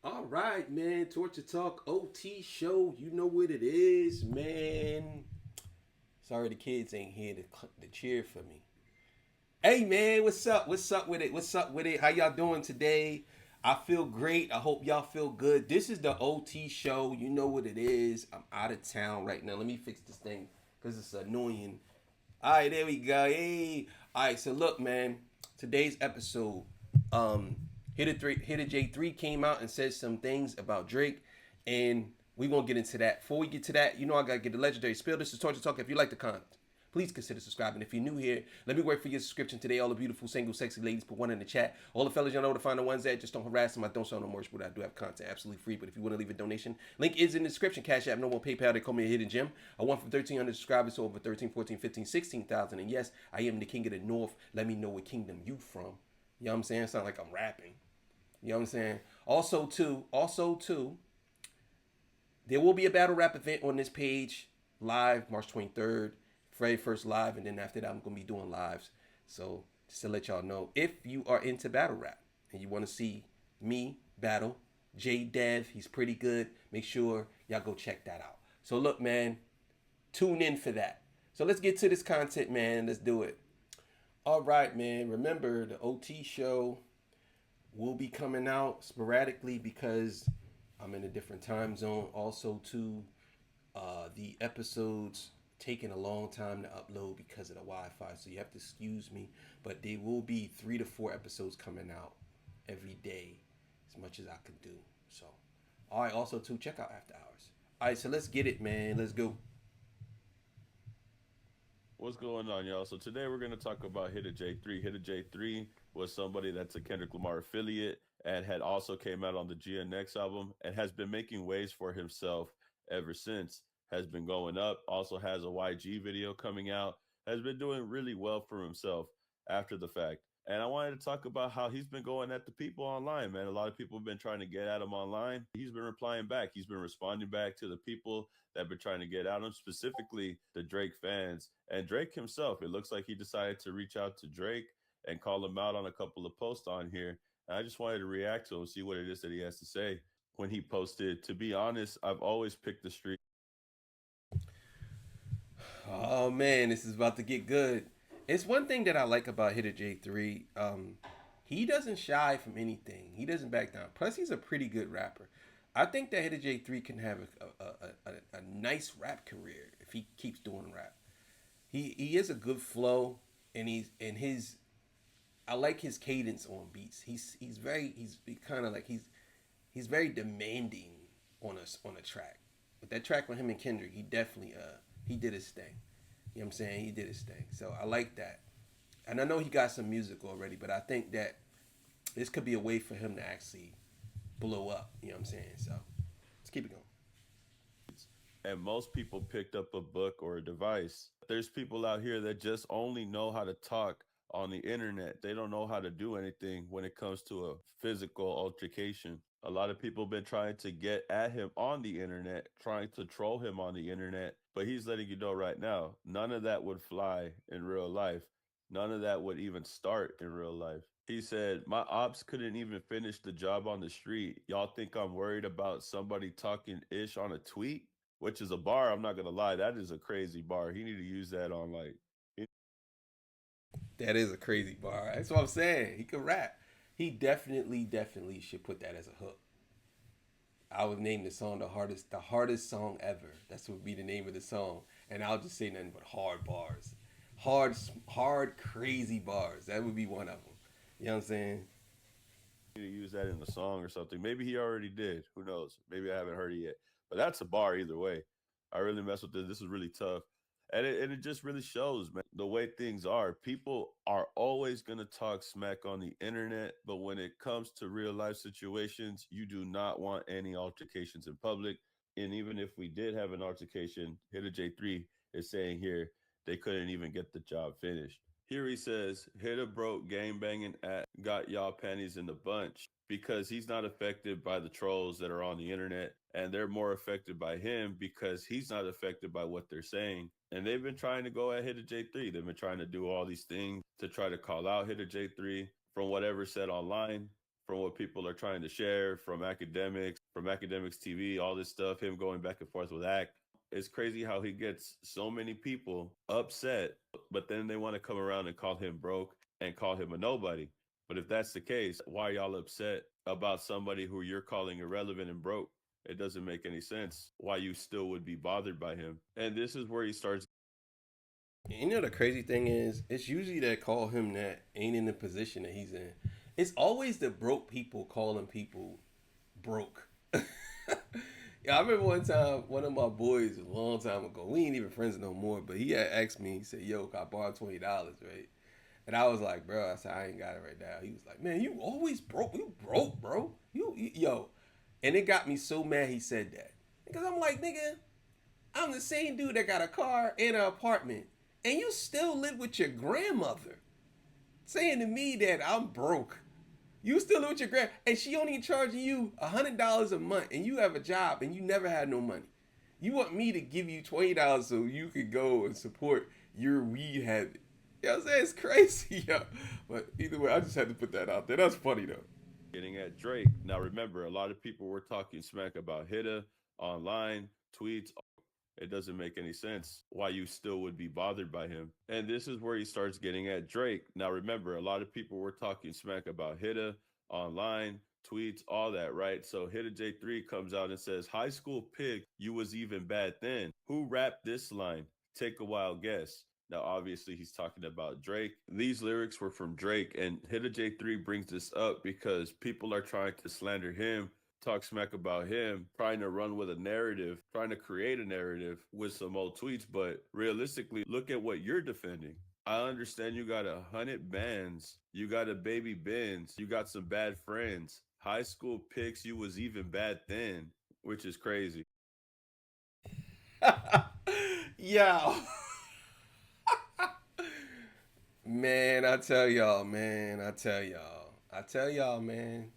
All right, man. Torture Talk OT show. You know what it is, man. Sorry the kids ain't here to cheer for me. Hey, man, what's up? What's up with it? What's up with it? How y'all doing today? I feel great. I hope y'all feel good. This is the OT show. You know what it is. I'm out of town right now. Let me fix this thing because it's annoying. All right, there we go. Hey. All right, so look, man. Today's episode, um, Hitta J3 came out and said some things about Drake, and we gonna get into that. Before we get to that, you know I gotta get the legendary spill. This is Torture Talk. If you like the content, please consider subscribing. If you're new here, let me wait for your subscription today. All the beautiful, single, sexy ladies, put one in the chat. All the fellas, y'all know to find the ones that just don't harass them. I don't sell no merch, but I do have content absolutely free. But if you want to leave a donation, link is in the description. Cash App, no more PayPal. They call me a hidden gem. I went from 1,300 subscribers to over 13, 14, 15, 16,000. And yes, I am the king of the north. Let me know what kingdom you from. You know what I'm saying? Sound like I'm rapping. You know what I'm saying? Also too, there will be a battle rap event on this page live March 23rd, very first live, and then after that I'm gonna be doing lives. So just to let y'all know, if you are into battle rap and you want to see me battle J Dev, he's pretty good. Make sure y'all go check that out. So look, man, tune in for that. So let's get to this content, man. Let's do it. All right, man. Remember the OT show will be coming out sporadically because I'm in a different time zone. Also, too, the episodes taking a long time to upload because of the Wi-Fi, so you have to excuse me. But there will be 3 to 4 episodes coming out every day, as much as I can do. So, all right. Also, too, check out After Hours. All right, so let's get it, man. Let's go. What's going on, y'all? So today we're going to talk about Hitta J3. Hitta J3 was somebody that's a Kendrick Lamar affiliate and had also came out on the GNX album and has been making waves for himself ever since. Has been going up, also has a YG video coming out, has been doing really well for himself after the fact. And I wanted to talk about how he's been going at the people online, man. A lot of people have been trying to get at him online. He's been replying back. He's been responding back to the people that have been trying to get at him, specifically the Drake fans. And Drake himself, it looks like he decided to reach out to Drake and call him out on a couple of posts on here. And I just wanted to react to him, see what it is that he has to say. When he posted, to be honest, I've always picked the street. Oh man, this is about to get good. It's one thing that I like about Hitter J3. He doesn't shy from anything. He doesn't back down. Plus, he's a pretty good rapper. I think that Hitter J3 can have a nice rap career if he keeps doing rap. He is a good flow, and his I like his cadence on beats. He's kind of like he's very demanding on a track. But that track with him and Kendrick, he definitely he did his thing. You know what I'm saying? He did his thing. So I like that. And I know he got some music already, but I think that this could be a way for him to actually blow up. You know what I'm saying? So let's keep it going. And most people picked up a book or a device. There's people out here that just only know how to talk on the internet. They don't know how to do anything when it comes to a physical altercation. A lot of people have been trying to get at him on the internet, trying to troll him on the internet, but he's letting you know right now, none of that would fly in real life. None of that would even start in real life. He said, my ops couldn't even finish the job on the street. Y'all think I'm worried about somebody talking ish on a tweet? Which is a bar. I'm not gonna lie, that is a crazy bar. He need to use that on like. That is a crazy bar. That's what I'm saying. He can rap. He definitely should put that as a hook. I would name the song the hardest song ever. That's what would be the name of the song, and I'll just say nothing but hard bars, hard crazy bars. That would be one of them. You know what I'm saying? To use that in a song or something. Maybe he already did. Who knows? Maybe I haven't heard it yet. But that's a bar either way. I really mess with this. This is really tough. And it just really shows, man, the way things are. People are always going to talk smack on the internet, but when it comes to real life situations, you do not want any altercations in public. And even if we did have an altercation, Hitter J3 is saying here they couldn't even get the job finished. Here he says, Hitter broke game banging at got y'all panties in the bunch because he's not affected by the trolls that are on the internet and they're more affected by him because he's not affected by what they're saying. And they've been trying to go at Hitter J3. They've been trying to do all these things to try to call out Hitter J3 from whatever said online. from what people are trying to share from academics TV, all this stuff, him going back and forth with Act. It's crazy how he gets so many people upset, but then they want to come around and call him broke and call him a nobody. But if that's the case, why are y'all upset about somebody who you're calling irrelevant and broke? It doesn't make any sense why you still would be bothered by him. And this is where he starts. You know the crazy thing is, it's usually that call him that ain't in the position that he's in. It's always the broke people calling people broke. Yeah, I remember one time, one of my boys a long time ago. We ain't even friends no more, but he had asked me. He said, "Yo, can I borrow $20, right?" And I was like, "Bro," I said, "I ain't got it right now." He was like, "Man, you always broke. You broke, bro. Yo." And it got me so mad he said that because I'm like, nigga, I'm the same dude that got a car and an apartment, and you still live with your grandmother, saying to me that I'm broke. You still live with your grand, and she only charging you $100 a month, and you have a job, and you never had no money. You want me to give you $20 so you could go and support your weed habit? You know what I'm saying? It's crazy, yo. But either way, I just had to put that out there. That's funny though. Getting at Drake. Now, remember, a lot of people were talking smack about Hitta online, tweets. It doesn't make any sense why you still would be bothered by him. And this is where he starts getting at Drake. Now, remember, a lot of people were talking smack about Hitta online, tweets, all that, right? So Hitta J3 comes out and says, "High school pig, you was even bad then. Who rapped this line? Take a wild guess." Now, obviously, he's talking about Drake. These lyrics were from Drake, and Hitta J3 brings this up because people are trying to slander him, talk smack about him, trying to run with a narrative, trying to create a narrative with some old tweets. But realistically, look at what you're defending. I understand you got 100 bands, you got a baby Benz, you got some bad friends. High school pics, you was even bad then, which is crazy. Yo, man, I tell y'all, man, I tell y'all, man,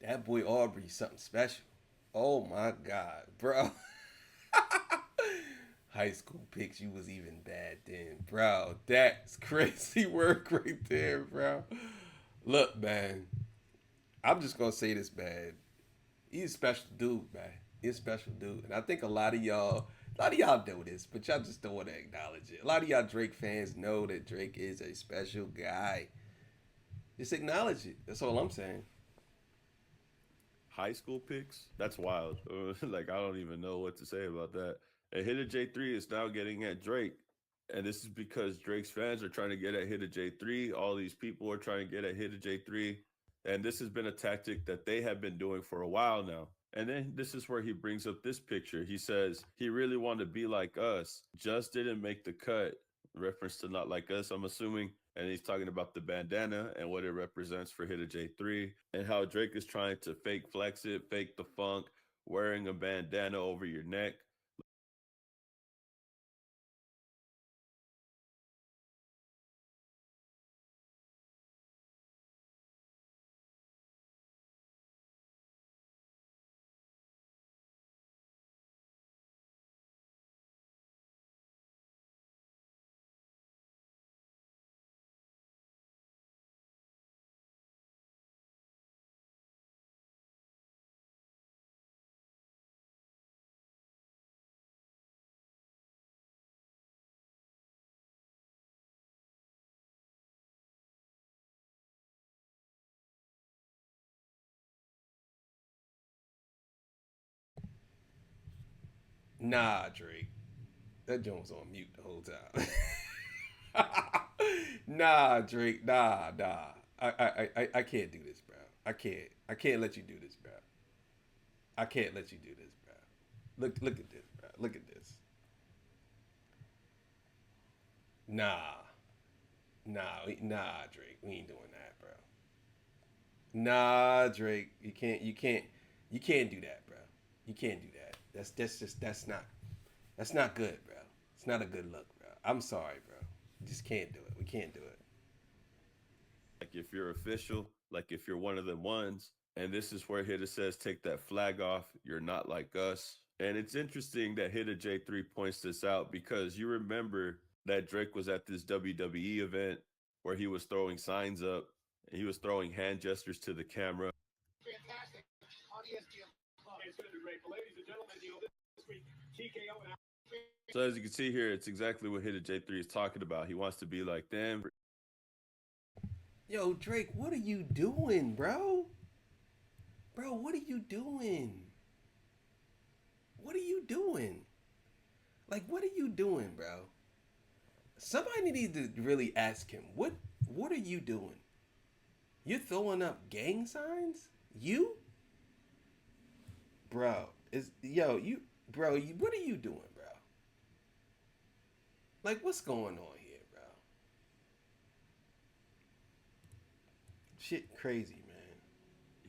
that boy Aubrey's something special. Oh my God, bro. High school pics, you was even bad then, bro. That's crazy work right there, bro. Look, man, I'm just gonna say this, man. He's a special dude, man. He's a special dude, and I think a lot of y'all know this, but y'all just don't want to acknowledge it. A lot of y'all Drake fans know that Drake is a special guy. Just acknowledge it. That's all I'm saying. High school picks? That's wild. Like, I don't even know what to say about that. And Hitta J3 is now getting at Drake. And this is because Drake's fans are trying to get at Hitta J3. All these people are trying to get at Hitta J3. And this has been a tactic that they have been doing for a while now. And then this is where he brings up this picture. He says he really wanted to be like us, just didn't make the cut. Reference to Not Like Us, I'm assuming. And he's talking about the bandana and what it represents for Hitta J3 and how Drake is trying to fake flex it, fake the funk, wearing a bandana over your neck. Nah, Drake. That joint was on mute the whole time. Nah, Drake. Nah. I can't do this, bro. I can't. I can't let you do this, bro. I can't let you do this, bro. Look at this, bro. Look at this. Nah, nah, Drake. We ain't doing that, bro. Nah, Drake. You can't do that, bro. You can't do that. That's just that's not good, bro. It's not a good look, bro. I'm sorry, bro. You just can't do it. We can't do it. Like if you're official, like if you're one of the ones, and this is where Hitta says, take that flag off, you're not like us. And it's interesting that Hitta J3 points this out because you remember that Drake was at this WWE event where he was throwing signs up And he was throwing hand gestures to the camera. So as you can see here, it's exactly what Hitta J3 is talking about. He wants to be like them. Yo, Drake, what are you doing, bro? Bro, what are you doing? What are you doing? Like, what are you doing, bro? Somebody needs to really ask him, what are you doing? You're throwing up gang signs? You? Bro, what are you doing, bro? Like, what's going on here, bro? Shit crazy, man.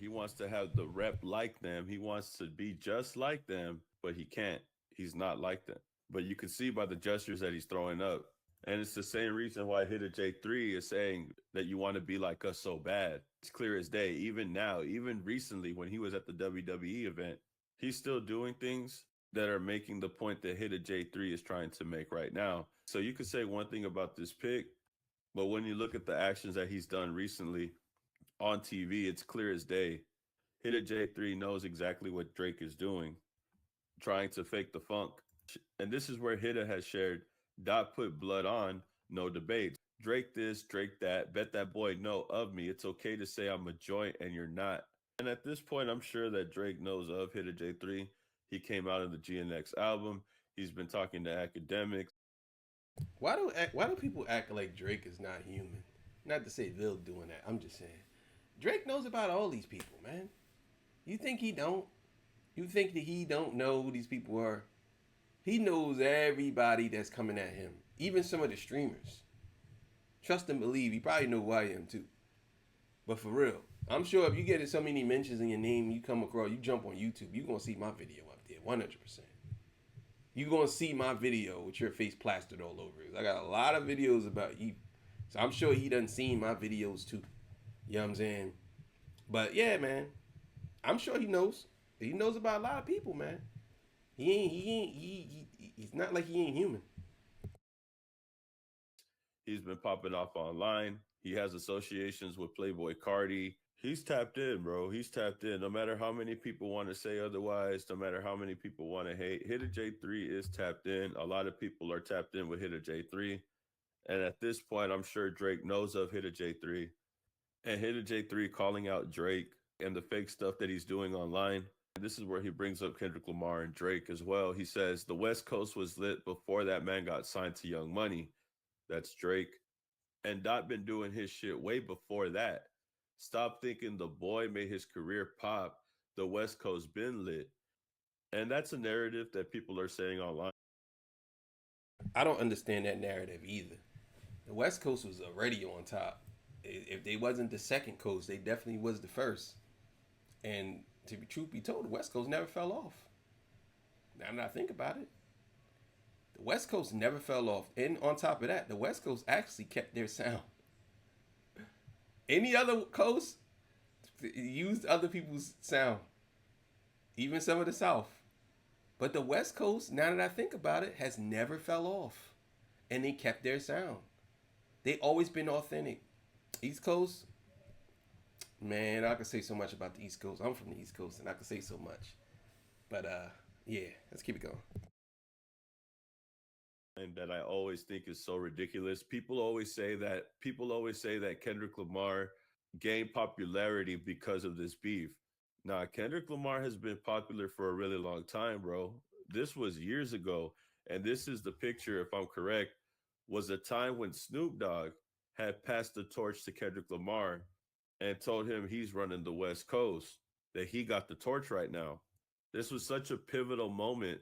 He wants to have the rep like them. He wants to be just like them, but he can't. He's not like them. But you can see by the gestures that he's throwing up. And it's the same reason why Hitta J3 is saying that you want to be like us so bad. It's clear as day. Even now, even recently when he was at the WWE event, he's still doing things that are making the point that Hitta J3 is trying to make right now. So you could say one thing about this pick, but when you look at the actions that he's done recently on TV, it's clear as day. Hitta J3 knows exactly what Drake is doing, trying to fake the funk. And this is where Hitta has shared, Dot put blood on, no debates. Drake this, Drake that, bet that boy know of me. It's okay to say I'm a joint and you're not. And at this point, I'm sure that Drake knows of Hitta J3. He came out in the GNX album. He's been talking to academics. Why do people act like Drake is not human? Not to say Vil doing that. I'm just saying. Drake knows about all these people, man. You think he don't? You think that he don't know who these people are? He knows everybody that's coming at him, even some of the streamers. Trust and believe, he probably know who I am too. But for real, I'm sure if you get so many mentions in your name, you come across, you jump on YouTube, you gonna see my video up there, 100%. You gonna see my video with your face plastered all over it. I got a lot of videos about you, so I'm sure he done seen my videos too. You know what I'm saying? But yeah, man, I'm sure he knows. He knows about a lot of people, man. He's not like he ain't human. He's been popping off online. He has associations with Playboy Cardi. He's tapped in, bro. He's tapped in. No matter how many people want to say otherwise, no matter how many people want to hate, Hitta J3 is tapped in. A lot of people are tapped in with Hitta J3. And at this point, I'm sure Drake knows of Hitta J3. And Hitta J3 calling out Drake and the fake stuff that he's doing online. And this is where he brings up Kendrick Lamar and Drake as well. He says, the West Coast was lit before that man got signed to Young Money. That's Drake. And Dot been doing his shit way before that. Stop thinking the boy made his career pop. The West Coast been lit. And that's a narrative that people are saying online. I don't understand that narrative either. The West Coast was already on top. If they wasn't the second coast, they definitely was the first. And to be truth be told, the West Coast never fell off. Now that I think about it, the West Coast never fell off. And on top of that, the West Coast actually kept their sound. Any other coast used other people's sound, even some of the South. But the West Coast, now that I think about it, has never fell off. And they kept their sound. They always been authentic. East Coast, man, I could say so much about the East Coast. I'm from the East Coast and I could say so much. But yeah, let's keep it going. And that I always think is so ridiculous. People always say that Kendrick Lamar gained popularity because of this beef. Nah, Kendrick Lamar has been popular for a really long time, bro. This was years ago. And this is the picture, if I'm correct, was a time when Snoop Dogg had passed the torch to Kendrick Lamar and told him he's running the West Coast, that he got the torch right now. This was such a pivotal moment.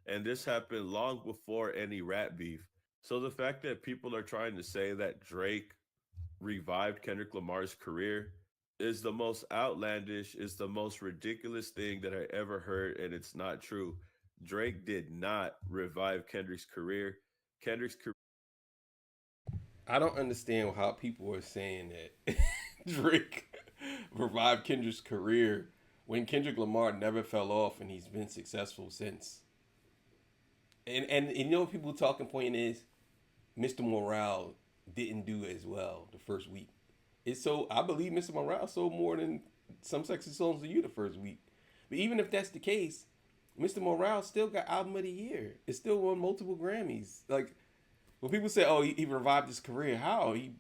And this happened long before any rap beef. So the fact that people are trying to say that Drake revived Kendrick Lamar's career is the most outlandish, is the most ridiculous thing that I ever heard. And it's not true. Drake did not revive Kendrick's career. Kendrick's career. I don't understand how people are saying that Drake revived Kendrick's career when Kendrick Lamar never fell off and he's been successful since. And you know what people's talking point is? Mr. Morale didn't do as well the first week. It's so I believe Mr. Morale sold more than some sexy songs to you the first week. But even if that's the case, Mr. Morale still got album of the year. It's still won multiple Grammys. Like when people say, "Oh, he revived his career," how he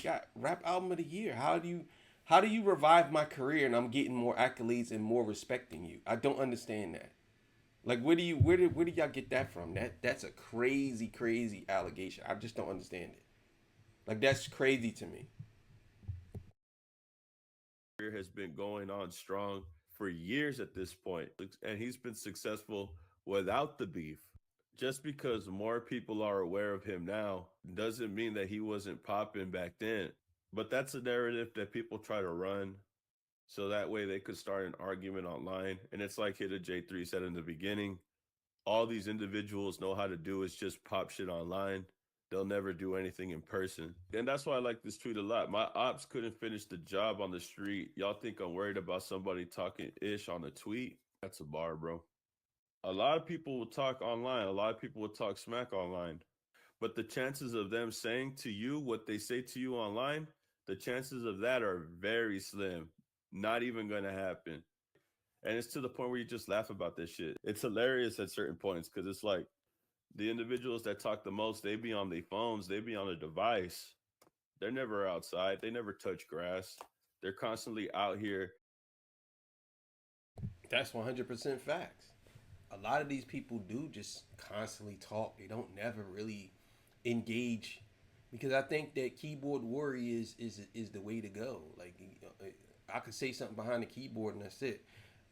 got rap album of the year? How do you revive my career and I'm getting more accolades and more respect than you? I don't understand that. Like where do y'all get that from? That's a crazy allegation. I just don't understand it. Like that's crazy to me. Has been going on strong for years at this point, and he's been successful without the beef. Just because more people are aware of him now doesn't mean that he wasn't popping back then. But that's a narrative that people try to run so that way they could start an argument online. And it's like Hitta J3 said in the beginning, all these individuals know how to do is just pop shit online. They'll never do anything in person. And that's why I like this tweet a lot. My ops couldn't finish the job on the street. Y'all think I'm worried about somebody talking ish on a tweet? That's a bar, bro. A lot of people will talk online. A lot of people will talk smack online. But the chances of them saying to you what they say to you online, the chances of that are very slim. Not even going to happen. And it's to the point where you just laugh about this shit. It's hilarious at certain points because it's like the individuals that talk the most, they be on their phones, they be on a device. They're never outside. They never touch grass. They're constantly out here. That's 100% facts. A lot of these people do just constantly talk. They don't never really engage because I think that keyboard warrior is the way to go. Like I could say something behind the keyboard and that's it.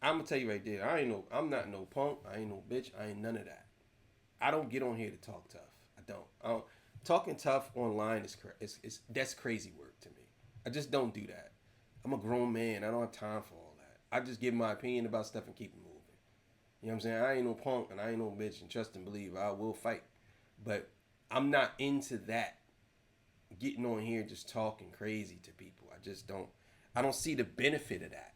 I'm gonna tell you right there. I'm not no punk. I ain't no bitch. I ain't none of that. I don't get on here to talk tough. I don't. Talking tough online that's crazy work to me. I just don't do that. I'm a grown man. I don't have time for all that. I just give my opinion about stuff and keep it moving. You know what I'm saying? I ain't no punk and I ain't no bitch and trust and believe I will fight. But I'm not into that. Getting on here just talking crazy to people. I just don't. I don't see the benefit of that.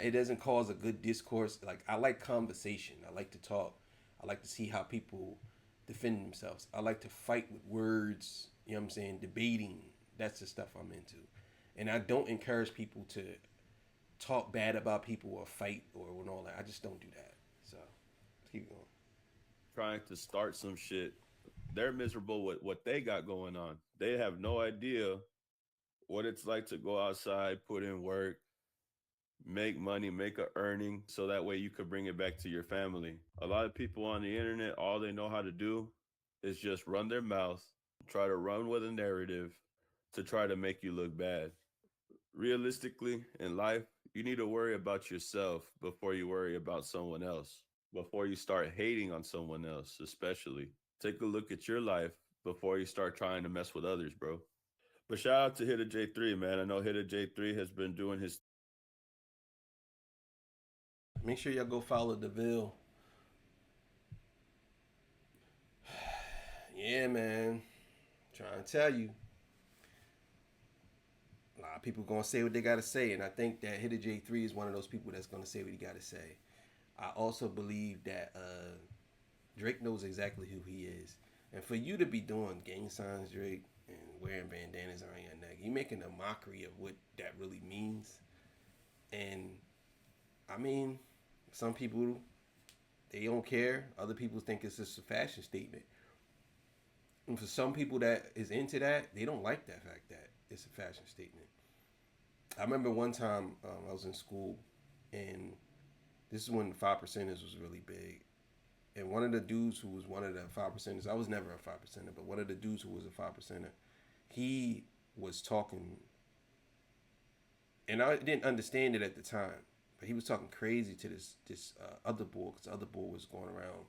It doesn't cause a good discourse. Like I like conversation. I like to talk. I like to see how people defend themselves. I like to fight with words. You know what I'm saying? Debating. That's the stuff I'm into. And I don't encourage people to talk bad about people or fight or all that. I just don't do that. So let's keep going. Trying to start some shit. They're miserable with what they got going on. They have no idea what it's like to go outside, put in work, make money, make a earning, so that way you could bring it back to your family. A lot of people on the internet, all they know how to do is just run their mouth, try to run with a narrative to try to make you look bad. Realistically, in life, you need to worry about yourself before you worry about someone else, before you start hating on someone else, especially. Take a look at your life before you start trying to mess with others, bro. But shout out to Hitta J3, man. I know Hitta J3 has been doing his. Make sure y'all go follow DeVille. Yeah, man. Trying to tell you. A lot of people gonna say what they gotta say, and I think that Hitta J3 is one of those people that's gonna say what he gotta say. I also believe that Drake knows exactly who he is, and for you to be doing gang signs, Drake, and wearing bandanas around your neck, you making a mockery of what that really means. And I mean, some people they don't care. Other people think it's just a fashion statement. And for some people that is into that, they don't like that fact that it's a fashion statement. I remember one time I was in school, and this is when the 5%ers was really big. And one of the dudes who was one of the 5%ers, I was never a 5%er, but one of the dudes who was a 5%er, he was talking, and I didn't understand it at the time, but he was talking crazy to this other boy, because the other boy was going around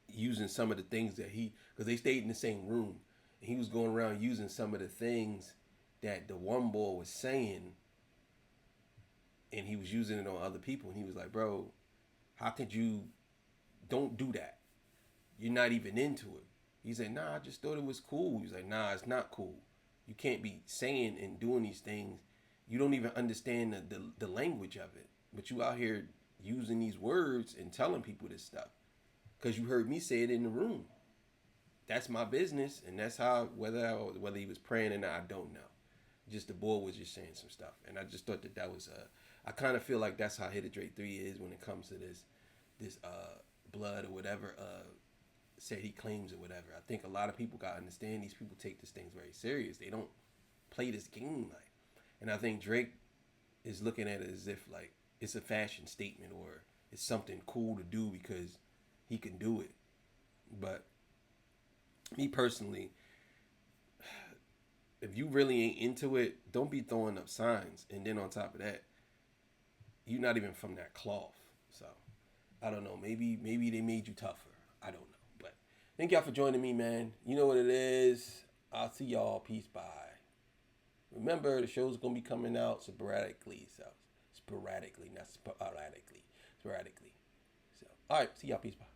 using some of the things that because they stayed in the same room, and he was going around using some of the things that the one boy was saying, and he was using it on other people, and he was like, bro, how could you, don't do that. You're not even into it. He said, nah, I just thought it was cool. He was like, nah, it's not cool. You can't be saying and doing these things. You don't even understand the language of it. But you out here using these words and telling people this stuff. Because you heard me say it in the room. That's my business. And that's how, whether he was praying or not, I don't know. just the boy was just saying some stuff, and I just thought that was I kind of feel like that's how Hitta J3 is when it comes to this blood or whatever said he claims or whatever. I think a lot of people gotta understand these people take this things very serious. They don't play this game like, and I think Drake is looking at it as if like it's a fashion statement or it's something cool to do because he can do it. But me personally, if you really ain't into it, don't be throwing up signs. And then on top of that, you're not even from that cloth. So I don't know. Maybe they made you tougher. I don't know. But thank y'all for joining me, man. You know what it is. I'll see y'all. Peace. Bye. Remember, the show's gonna be coming out sporadically. So sporadically, not sporadically. Sporadically. So all right. See y'all. Peace. Bye.